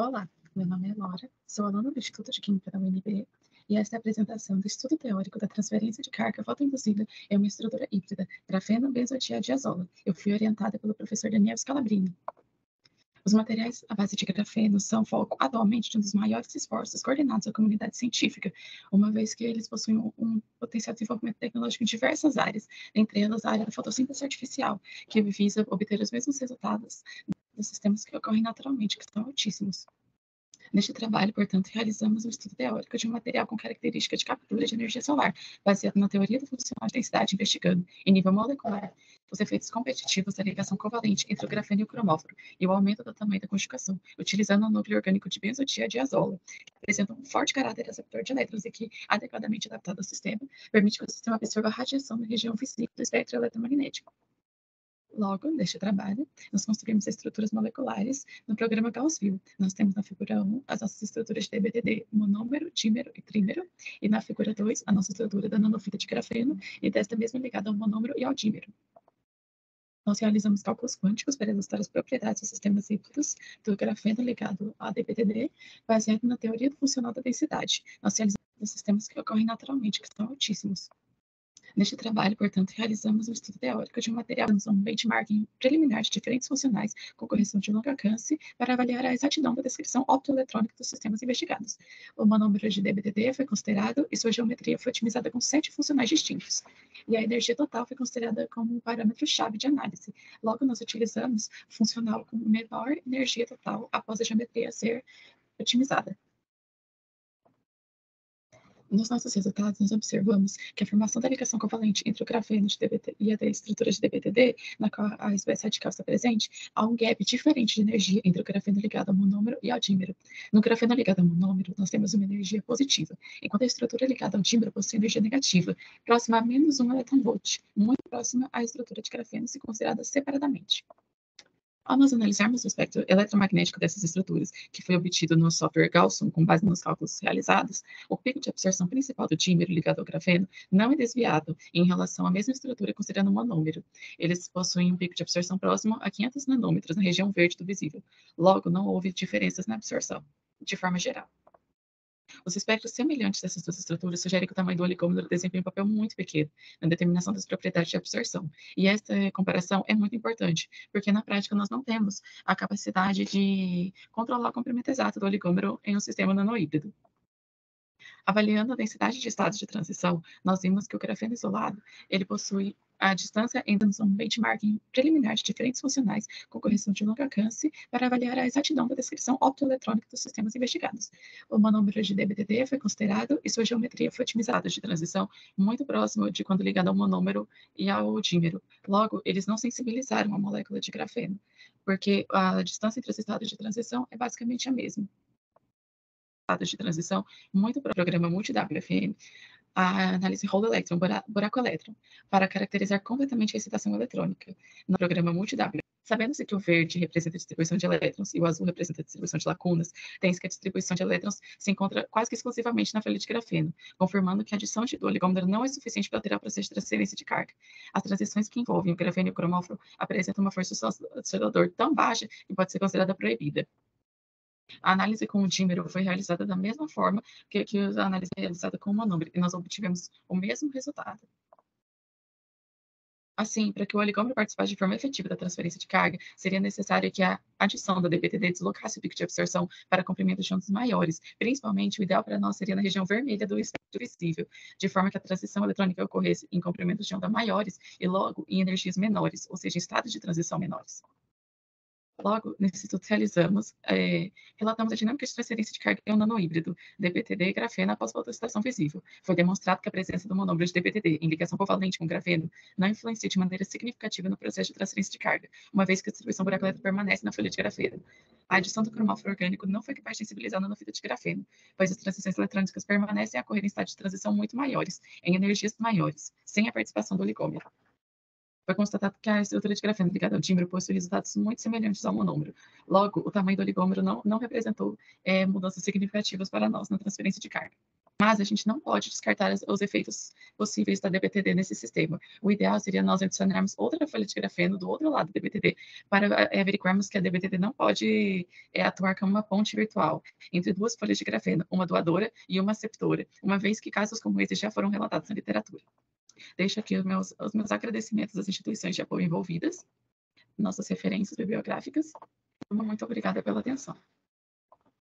Olá, meu nome é Laura, sou aluna do Instituto de Química da UNB e esta é a apresentação do estudo teórico da transferência de carga fotoinduzida em uma estrutura híbrida, grafeno-benzoatiadiazola. Eu fui orientada pelo professor Daniel Scalabrini. Os materiais à base de grafeno são foco atualmente de um dos maiores esforços coordenados da comunidade científica, uma vez que eles possuem um potencial de desenvolvimento tecnológico em diversas áreas, entre elas a área da fotossíntese artificial, que visa obter os mesmos resultados dos sistemas que ocorrem naturalmente, que são altíssimos. Neste trabalho, portanto, realizamos um estudo teórico de um material com característica de captura de energia solar, baseado na teoria do funcional de densidade, investigando, em nível molecular, os efeitos competitivos da ligação covalente entre o grafeno e o cromóforo e o aumento do tamanho da conjugação, utilizando o núcleo orgânico de benzotiadiazola, que apresenta um forte caráter receptor de elétrons e que, adequadamente adaptado ao sistema, permite que o sistema absorva a radiação na região visível do espectro eletromagnético. Logo, neste trabalho, nós construímos estruturas moleculares no programa Gauss-View. Nós temos na figura 1 as nossas estruturas de DBTD, monômero, dímero e trímero, e na figura 2 a nossa estrutura da nanofita de grafeno, e desta mesma ligada ao monômero e ao dímero. Nós realizamos cálculos quânticos para ilustrar as propriedades dos sistemas híbridos do grafeno ligado a DBTD, baseado na teoria do funcional da densidade. Nós realizamos sistemas que ocorrem naturalmente, que são altíssimos. Neste trabalho, portanto, realizamos um estudo teórico de um material, um benchmarking preliminar de diferentes funcionais com correção de longo alcance para avaliar a exatidão da descrição optoeletrônica dos sistemas investigados. O monômero de DBTD foi considerado e sua geometria foi otimizada com 7 funcionais distintos. E a energia total foi considerada como um parâmetro-chave de análise. Logo, nós utilizamos funcional com menor energia total após a geometria ser otimizada. Nos nossos resultados, nós observamos que a formação da ligação covalente entre o grafeno de DBT e a da estrutura de DBTD, na qual a espécie radical está presente, há um gap diferente de energia entre o grafeno ligado ao monômero e ao dímero. No grafeno ligado ao monômero, nós temos uma energia positiva, enquanto a estrutura ligada ao dímero possui energia negativa, próxima a menos 1 electronvolt, muito próxima à estrutura de grafeno se considerada separadamente. Ao nós analisarmos o espectro eletromagnético dessas estruturas, que foi obtido no software Gaussian com base nos cálculos realizados, o pico de absorção principal do dímero ligado ao grafeno não é desviado em relação à mesma estrutura considerando o monômero. Eles possuem um pico de absorção próximo a 500 nanômetros na região verde do visível. Logo, não houve diferenças na absorção, de forma geral. Os espectros semelhantes dessas duas estruturas sugerem que o tamanho do oligômero desempenha um papel muito pequeno na determinação das propriedades de absorção. E essa comparação é muito importante, porque na prática nós não temos a capacidade de controlar o comprimento exato do oligômero em um sistema nanohíbrido. Avaliando a densidade de estados de transição, nós vimos que o grafeno isolado ele possui a distância entre um benchmarking preliminar de diferentes funcionais com correção de longo alcance para avaliar a exatidão da descrição optoeletrônica dos sistemas investigados. O monômero de DBTD foi considerado e sua geometria foi otimizada de transição muito próximo de quando ligado ao monômero e ao dímero. Logo, eles não sensibilizaram a molécula de grafeno, porque a distância entre os estados de transição é basicamente a mesma. De transição muito para o programa multi-WFM, a análise rolo-elétron, buraco-elétron, para caracterizar completamente a excitação eletrônica no programa multi-W. Sabendo-se que o verde representa a distribuição de elétrons e o azul representa a distribuição de lacunas, tem-se que a distribuição de elétrons se encontra quase que exclusivamente na folha de grafeno, confirmando que a adição do oligômero não é suficiente para alterar o processo de transferência de carga. As transições que envolvem o grafeno e o cromóforo apresentam uma força oscilador tão baixa que pode ser considerada proibida. A análise com o dímero foi realizada da mesma forma que a análise realizada com o monômero, e nós obtivemos o mesmo resultado. Assim, para que o oligômero participasse de forma efetiva da transferência de carga, seria necessário que a adição da DBTD deslocasse o pico de absorção para comprimentos de ondas maiores. Principalmente, o ideal para nós seria na região vermelha do espectro visível, de forma que a transição eletrônica ocorresse em comprimentos de onda maiores e logo em energias menores, ou seja, em estados de transição menores. Logo, nesse estudo realizamos, relatamos a dinâmica de transferência de carga em um nanohíbrido, DBTD e grafeno após fotoexcitação visível. Foi demonstrado que a presença do monômero de DBTD em ligação covalente com grafeno não influencia de maneira significativa no processo de transferência de carga, uma vez que a distribuição buraco permanece na folha de grafeno. A adição do cromóforo orgânico não foi capaz de sensibilizar a nanofita de grafeno, pois as transições eletrônicas permanecem a ocorrer em estados de transição muito maiores, em energias maiores, sem a participação do oligômero. Foi constatado que a estrutura de grafeno ligada ao dímero possui resultados muito semelhantes ao monômero. Logo, o tamanho do oligômero não representou mudanças significativas para nós na transferência de carga. Mas a gente não pode descartar os efeitos possíveis da DBTD nesse sistema. O ideal seria nós adicionarmos outra folha de grafeno do outro lado do DBTD para verificarmos que a DBTD não pode atuar como uma ponte virtual entre duas folhas de grafeno, uma doadora e uma aceptora, uma vez que casos como esse já foram relatados na literatura. Deixo aqui os meus agradecimentos às instituições de apoio envolvidas, nossas referências bibliográficas. Muito obrigada pela atenção.